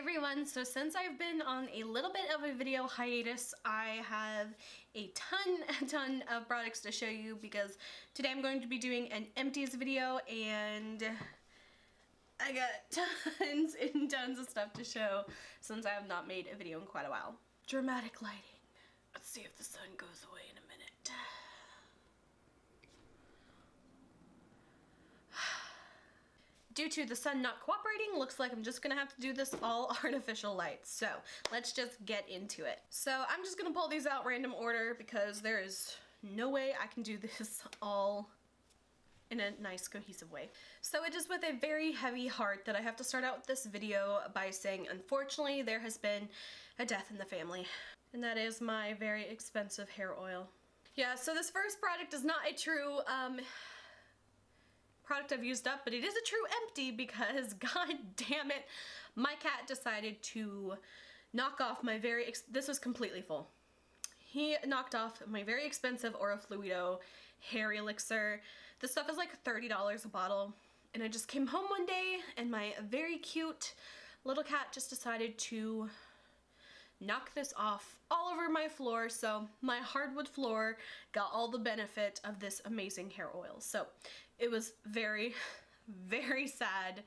everyone, so since I've been on a little bit of a video hiatus, I have a ton of products to show you because today I'm going to be doing an Empties video and I got tons and tons of stuff to show since I have not made a video in quite a while. Dramatic lighting. Let's see if the sun goes away in a minute. Due to the sun not cooperating, looks like I'm just gonna have to do this all artificial lights. So let's just get into it. So I'm just gonna pull these out random order because there is no way I can do this all in a nice cohesive way. So it is with a very heavy heart that I have to start out this video by saying, unfortunately, there has been a death in the family. And that is my very expensive hair oil. Yeah, so this first product is not a true, product I've used up, but it is a true empty because god damn it, my cat decided to knock off my this was completely full. He knocked off my very expensive Orofluido hair elixir. This stuff is like $30 a bottle, and I just came home one day and my very cute little cat just decided to knock this off all over my floor, so my hardwood floor got all the benefit of this amazing hair oil. So it was very, very sad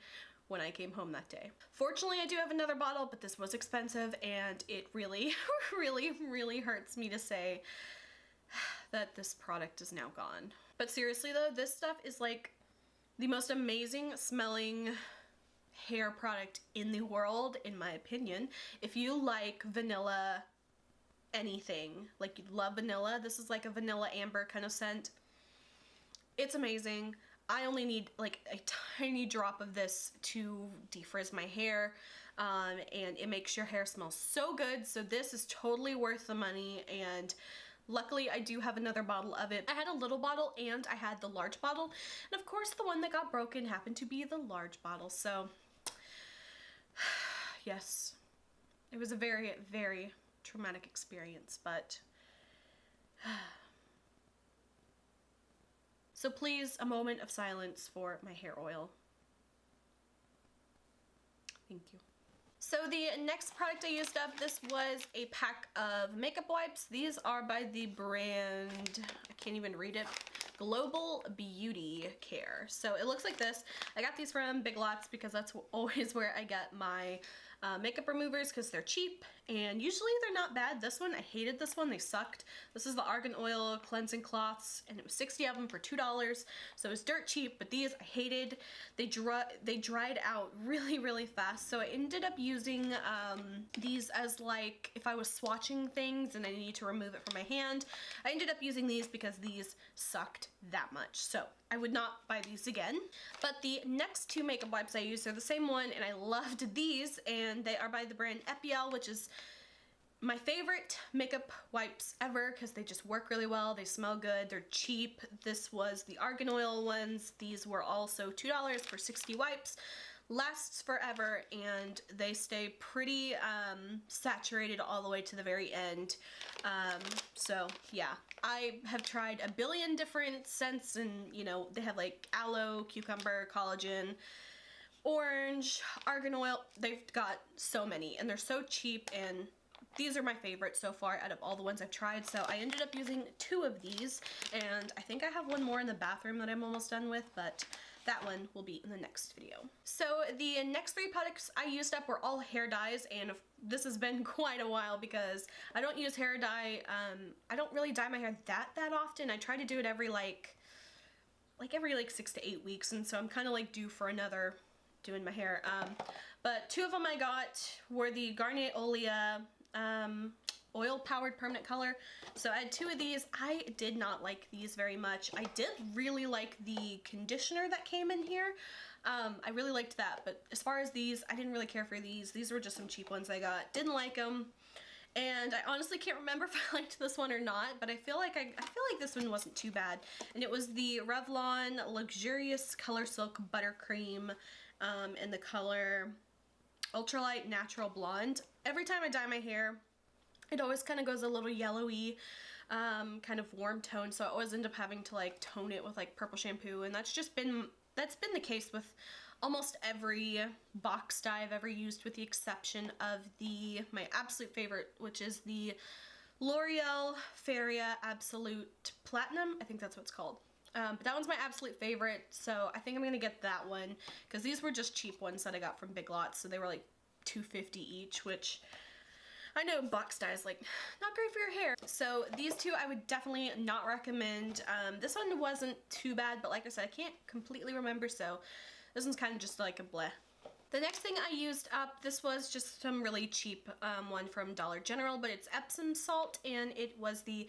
when I came home that day. Fortunately, I do have another bottle, but this was expensive and it really, really hurts me to say that this product is now gone. But seriously though, this stuff is like the most amazing smelling hair product in the world, in my opinion. If you like vanilla anything, like you love vanilla, this is like a vanilla amber kind of scent. It's amazing. I only need like a tiny drop of this to defrizz my hair, and it makes your hair smell so good. So this is totally worth the money, and luckily I do have another bottle of it. I had a little bottle and I had the large bottle, and of course the one that got broken happened to be the large bottle. So yes, it was a very traumatic experience, but so please, a moment of silence for my hair oil. Thank you. So the next product I used up, this was a pack of makeup wipes. These are by the brand, I can't even read it, Global Beauty Care. So it looks like this. I got these from Big Lots because that's always where I get my makeup removers because they're cheap and usually they're not bad. This one, I hated this one. They sucked. This is the Argan Oil Cleansing Cloths and it was 60 of them for $2. So it was dirt cheap, but these I hated. They dried out really fast. So I ended up using these as like if I was swatching things and I needed to remove it from my hand. I ended up using these because these sucked that much. So I would not buy these again. But the next two makeup wipes I used are the same one and I loved these, and they are by the brand Epielle, which is my favorite makeup wipes ever because they just work really well. They smell good. They're cheap. This was the Argan Oil ones. These were also $2 for 60 wipes. Lasts forever and they stay pretty saturated all the way to the very end. So yeah, I have tried a billion different scents, and you know, they have like aloe, cucumber, collagen, orange, argan oil. They've got so many and they're so cheap, and these are my favorite so far out of all the ones I've tried. So I ended up using 2 of these, and I think I have one more in the bathroom that I'm almost done with, but that one will be in the next video. So the next 3 products I used up were all hair dyes, and this has been quite a while because I don't use hair dye. I don't really dye my hair that often. I try to do it every every 6 to 8 weeks, and so I'm kind of like due for another doing my hair. But 2 of them I got were the Garnier Olia oil powered permanent color. So I had 2 of these. I did not like these very much. I did really like the conditioner that came in here. I really liked that, but as far as these, I didn't really care for these. These were just some cheap ones I got. Didn't like them. And I honestly can't remember if I liked this one or not, but I feel like this one wasn't too bad. And it was the Revlon Luxurious Colorsilk Buttercream in the color Ultralight Natural Blonde. Every time I dye my hair, it always kind of goes a little yellowy, kind of warm tone, so I always end up having to like tone it with like purple shampoo, and that's been the case with almost every box dye I've ever used, with the exception of my absolute favorite, which is the L'Oreal Feria Absolute Platinum. I think that's what it's called. But that one's my absolute favorite, so I think I'm gonna get that one, because these were just cheap ones that I got from Big Lots, so they were like $2.50 each, which I know box dye is like not great for your hair. So these two I would definitely not recommend. This one wasn't too bad, but like I said, I can't completely remember, so this one's kind of just like a bleh. The next thing I used up, this was just some really cheap one from Dollar General, but it's Epsom salt, and it was the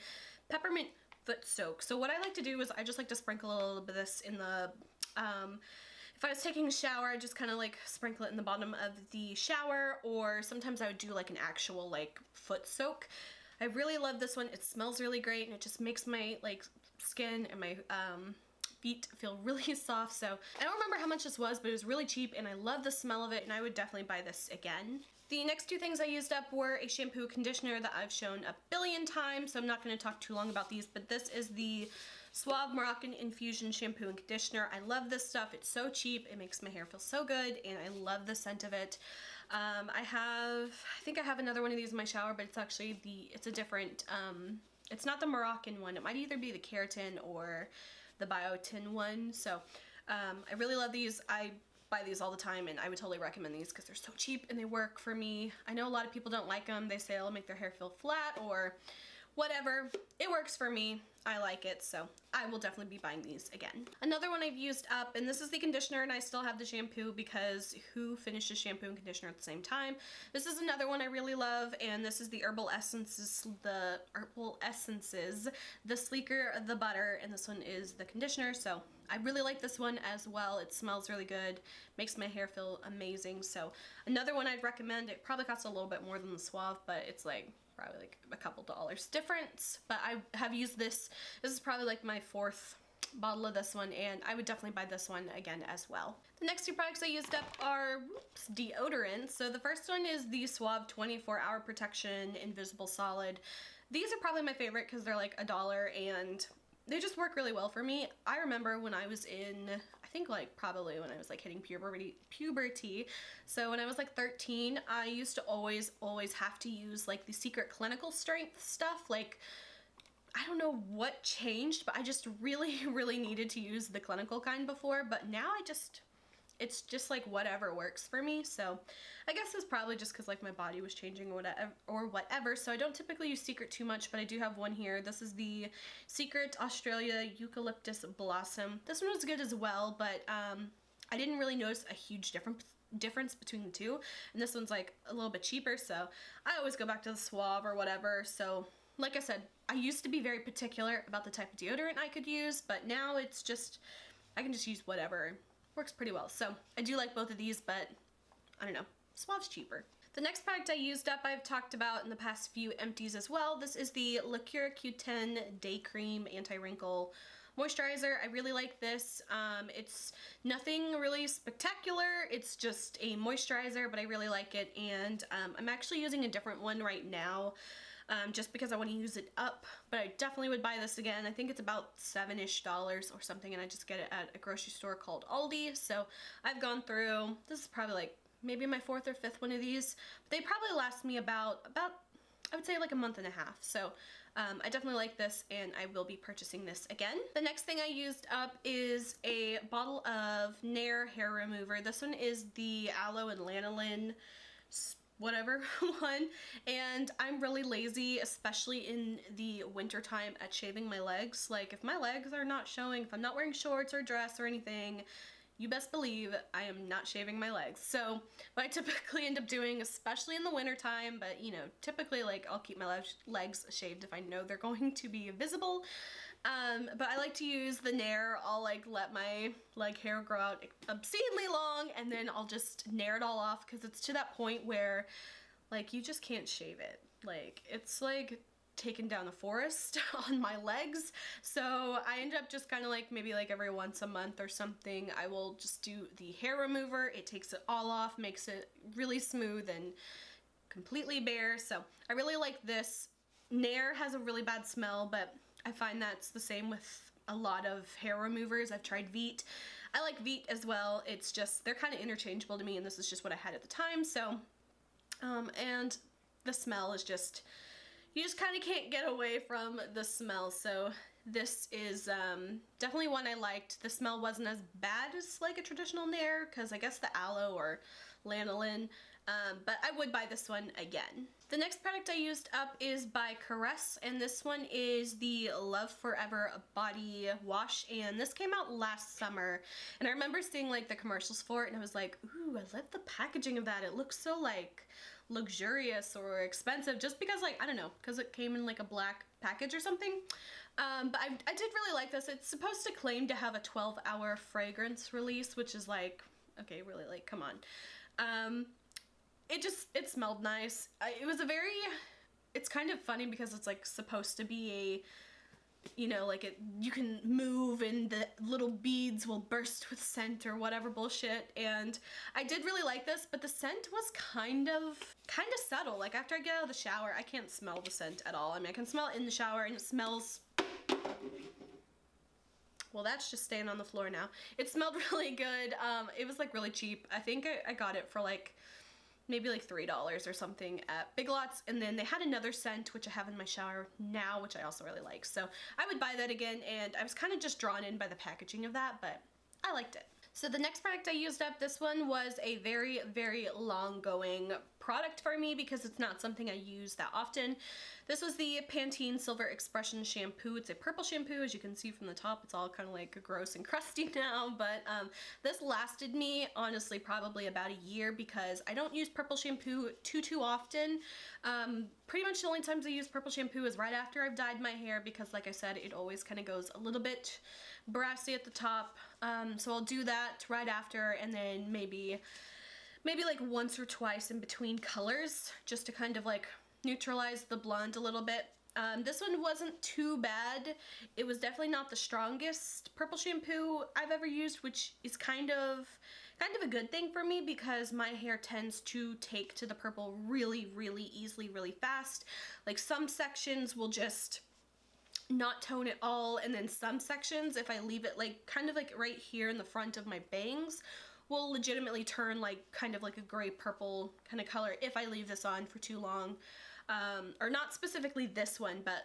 Peppermint foot soak. So what I like to do is I just like to sprinkle a little bit of this in the, if I was taking a shower, I just kind of like sprinkle it in the bottom of the shower, or sometimes I would do like an actual like foot soak. I really love this one. It smells really great, and it just makes my like skin and my feet feel really soft. So I don't remember how much this was, but it was really cheap, and I love the smell of it, and I would definitely buy this again. The next two things I used up were a shampoo conditioner that I've shown a billion times, so I'm not going to talk too long about these, but this is the Suave Moroccan Infusion shampoo and conditioner. I love this stuff. It's so cheap. It makes my hair feel so good, and I love the scent of it. I think I have another one of these in my shower, but it's actually it's a different, it's not the Moroccan one. It might either be the keratin or the biotin one. So I really love these. I buy these all the time, and I would totally recommend these because they're so cheap and they work for me. I know a lot of people don't like them. They say it'll make their hair feel flat or whatever. It works for me. I like it, so I will definitely be buying these again. Another one I've used up, and this is the conditioner, and I still have the shampoo because who finishes shampoo and conditioner at the same time? This is another one I really love, and this is the Herbal Essences, the Sleeker, the Butter, and this one is the conditioner, so I really like this one as well. It smells really good, makes my hair feel amazing, so another one I'd recommend. It probably costs a little bit more than the Suave, but it's like probably like a couple dollars difference, but I have used this. This is probably like my 4th bottle of this one, and I would definitely buy this one again as well. The next two products I used up are deodorants. So the first one is the Suave 24-Hour Protection Invisible Solid. These are probably my favorite because they're like $1, and they just work really well for me. I remember when I was in, I think like probably when I was like hitting puberty. So when I was like 13, I used to always have to use like the Secret Clinical Strength stuff. Like, I don't know what changed, but I just really needed to use the clinical kind before, but now it's just like whatever works for me. So I guess it's probably just because like my body was changing or whatever. So I don't typically use Secret too much, but I do have one here. This is the Secret Australia Eucalyptus Blossom. This one was good as well, but I didn't really notice a huge difference between the two, and this one's like a little bit cheaper, so I always go back to the Suave or whatever. So like I said, I used to be very particular about the type of deodorant I could use, but now it's just, I can just use whatever. Works pretty well. So I do like both of these, but I don't know, Suave's cheaper. The next product I used up, I've talked about in the past few empties as well. This is the Lacura Q10 Day Cream Anti-Wrinkle Moisturizer. I really like this. It's nothing really spectacular. It's just a moisturizer, but I really like it, and I'm actually using a different one right now. Just because I want to use it up, but I definitely would buy this again. I think it's about $7-ish or something, and I just get it at a grocery store called Aldi. So I've gone through, this is probably like maybe my 4th or 5th one of these, but they probably last me about I would say like a month and a half. So I definitely like this, and I will be purchasing this again. The next thing I used up is a bottle of Nair hair remover. This one is the Aloe and Lanolin whatever one, and I'm really lazy, especially in the winter time, at shaving my legs. Like, if my legs are not showing, if I'm not wearing shorts or dress or anything, you best believe I am not shaving my legs. So what I typically end up doing, especially in the winter time, but you know, typically like I'll keep my legs shaved if I know they're going to be visible. But I like to use the Nair. I'll like let my hair grow out obscenely long, and then I'll just Nair it all off, because it's to that point where like you just can't shave it. Like, it's like taken down a forest on my legs. So I end up just kind of like maybe like every once a month or something, I will just do the hair remover. It takes it all off, makes it really smooth and completely bare. So I really like this. Nair has a really bad smell, but I find that's the same with a lot of hair removers. I've tried Veet. I like Veet as well. It's just, they're kind of interchangeable to me, and this is just what I had at the time. So, and the smell is just, you just kind of can't get away from the smell. So this is definitely one I liked. The smell wasn't as bad as like a traditional Nair, because I guess the Aloe or Lanolin, but I would buy this one again. The next product I used up is by Caress, and this one is the Love Forever body wash, and this came out last summer, and I remember seeing like the commercials for it, and I was like, ooh, I love the packaging of that. It looks so like luxurious or expensive, just because, like, I don't know, because it came in like a black package or something. But I did really like this. It's supposed to claim to have a 12-hour fragrance release, which is like, okay, really, like, come on. It smelled nice. It was a very, it's kind of funny because it's like supposed to be a, you know, like you can move and the little beads will burst with scent or whatever bullshit, and I did really like this, but the scent was kind of subtle. Like after I get out of the shower, I can't smell the scent at all. I mean, I can smell it in the shower and it smells, well, that's just staying on the floor now. It smelled really good. It was like really cheap. I think I got it for like maybe like $3 or something at Big Lots, and then they had another scent which I have in my shower now, which I also really like, so I would buy that again, and I was kind of just drawn in by the packaging of that, but I liked it. So the next product I used up, this one was a very, very long going product for me because it's not something I use that often. This was the Pantene Silver Expression Shampoo. It's a purple shampoo. As you can see from the top, it's all kind of like gross and crusty now, but this lasted me, honestly, probably about a year because I don't use purple shampoo too often. Pretty much the only times I use purple shampoo is right after I've dyed my hair because, like I said, it always kind of goes a little bit brassy at the top. So I'll do that right after, and then maybe like once or twice in between colors just to kind of like neutralize the blonde a little bit. This one wasn't too bad. It was definitely not the strongest purple shampoo I've ever used, which is kind of a good thing for me because my hair tends to take to the purple really, really easily, really fast. Like some sections will just not tone at all, and then some sections, if I leave it like kind of like right here in the front of my bangs, will legitimately turn like kind of like a gray purple kind of color if I leave this on for too long. Or not specifically this one, but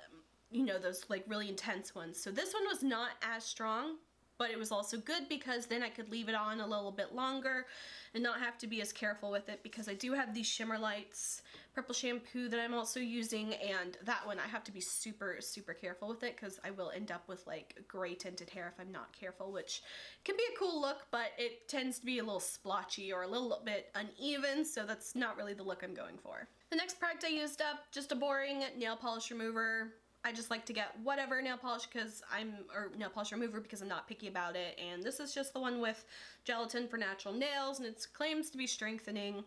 you know, those like really intense ones. So this one was not as strong, but it was also good because then I could leave it on a little bit longer and not have to be as careful with it, because I do have these Shimmer Lights purple shampoo that I'm also using, and that one I have to be super, super careful with it because I will end up with like gray tinted hair if I'm not careful, which can be a cool look, but it tends to be a little splotchy or a little bit uneven, so that's not really the look I'm going for. The next product I used up, just a boring nail polish remover. I just like to get whatever nail polish nail polish remover because I'm not picky about it, and this is just the one with gelatin for natural nails, and it claims to be strengthening.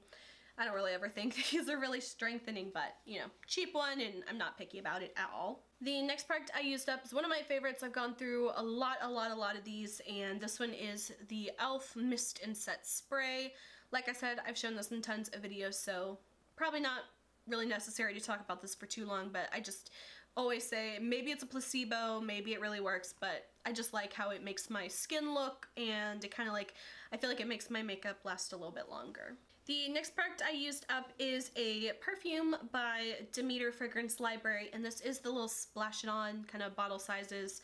I don't really ever think these are really strengthening, but you know, cheap one, and I'm not picky about it at all. The next product I used up is one of my favorites. I've gone through a lot of these, and this one is the e.l.f. Mist and Set Spray. Like I said, I've shown this in tons of videos, so probably not really necessary to talk about this for too long, but I just always say maybe it's a placebo, maybe it really works, but I just like how it makes my skin look, and it kind of like, I feel like it makes my makeup last a little bit longer. The next product I used up is a perfume by Demeter Fragrance Library, and this is the little splash it on kind of bottle sizes,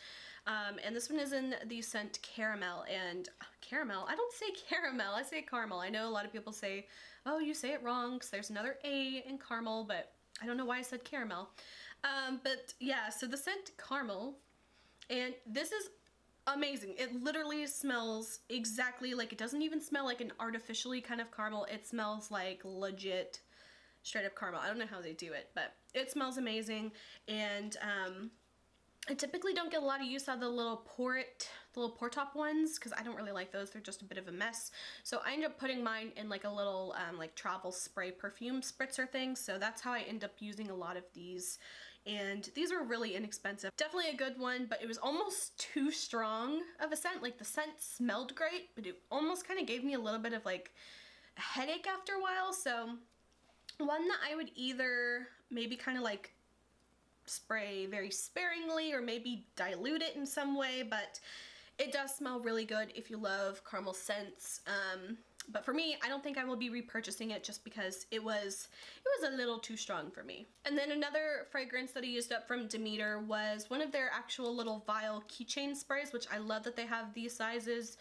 and this one is in the scent Caramel. And caramel, I don't say caramel, I say caramel. I know a lot of people say, oh, you say it wrong because there's another A in caramel, but I don't know why I said caramel. But yeah, so the scent Caramel, and this is amazing. It literally smells exactly like, it doesn't even smell like an artificially kind of caramel. It smells like legit straight up caramel. I don't know how they do it, but it smells amazing. And I typically don't get a lot of use out of the little pour top ones because I don't really like those. They're just a bit of a mess. So I end up putting mine in like a little like travel spray perfume spritzer thing. So that's how I end up using a lot of these. And these were really inexpensive. Definitely a good one, but it was almost too strong of a scent. Like the scent smelled great, but it almost kind of gave me a little bit of like a headache after a while. So one that I would either maybe kind of like spray very sparingly or maybe dilute it in some way, but It does smell really good if you love caramel scents. But for me, I don't think I will be repurchasing it just because it was a little too strong for me. And then another fragrance that I used up from Demeter was one of their actual little vial keychain sprays, which I love that they have these sizes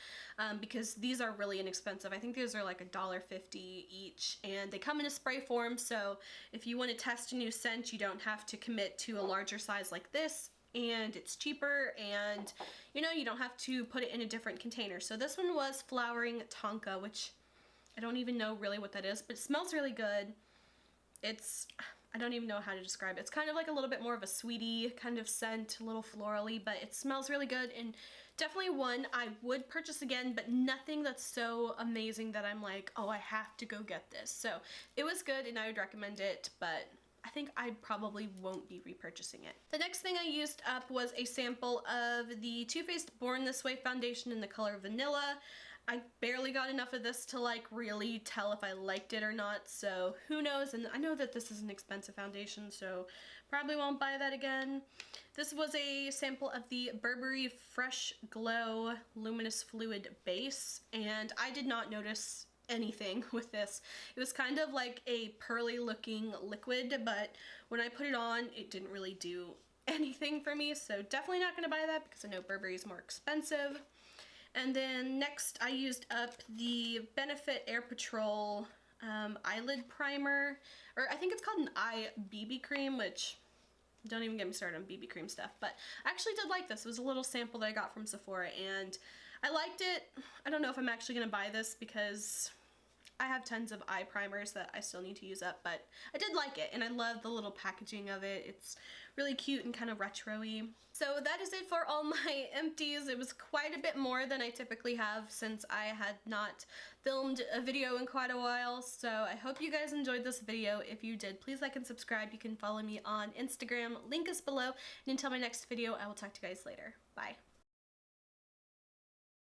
because these are really inexpensive. I think these are like $1.50 each, and they come in a spray form, so if you want to test a new scent, you don't have to commit to a larger size like this, and it's cheaper, and you know, you don't have to put it in a different container. So this one was Flowering Tonka, which I don't even know really what that is, but it smells really good. I don't even know how to describe it. It's kind of like a little bit more of a sweetie kind of scent, a little florally, but it smells really good, and definitely one I would purchase again, but nothing that's so amazing that I'm like, oh, I have to go get this. So it was good and I would recommend it, but I think I probably won't be repurchasing it. The next thing I used up was a sample of the Too Faced Born This Way foundation in the color Vanilla. I barely got enough of this to like really tell if I liked it or not, so who knows. And I know that this is an expensive foundation, so probably won't buy that again. This was a sample of the Burberry Fresh Glow Luminous Fluid Base, and I did not notice anything with this. It was kind of like a pearly looking liquid, but when I put it on, it didn't really do anything for me, so definitely not going to buy that because I know Burberry is more expensive. And then next I used up the Benefit Air Patrol eyelid primer, or I think it's called an eye BB cream, which don't even get me started on BB cream stuff, but I actually did like this. It was a little sample that I got from Sephora and I liked it. I don't know if I'm actually going to buy this because I have tons of eye primers that I still need to use up, but I did like it, and I love the little packaging of it. It's really cute and kind of retro-y. So that is it for all my empties. It was quite a bit more than I typically have since I had not filmed a video in quite a while, so I hope you guys enjoyed this video. If you did, please like and subscribe. You can follow me on Instagram. Link is below, and until my next video, I will talk to you guys later. Bye.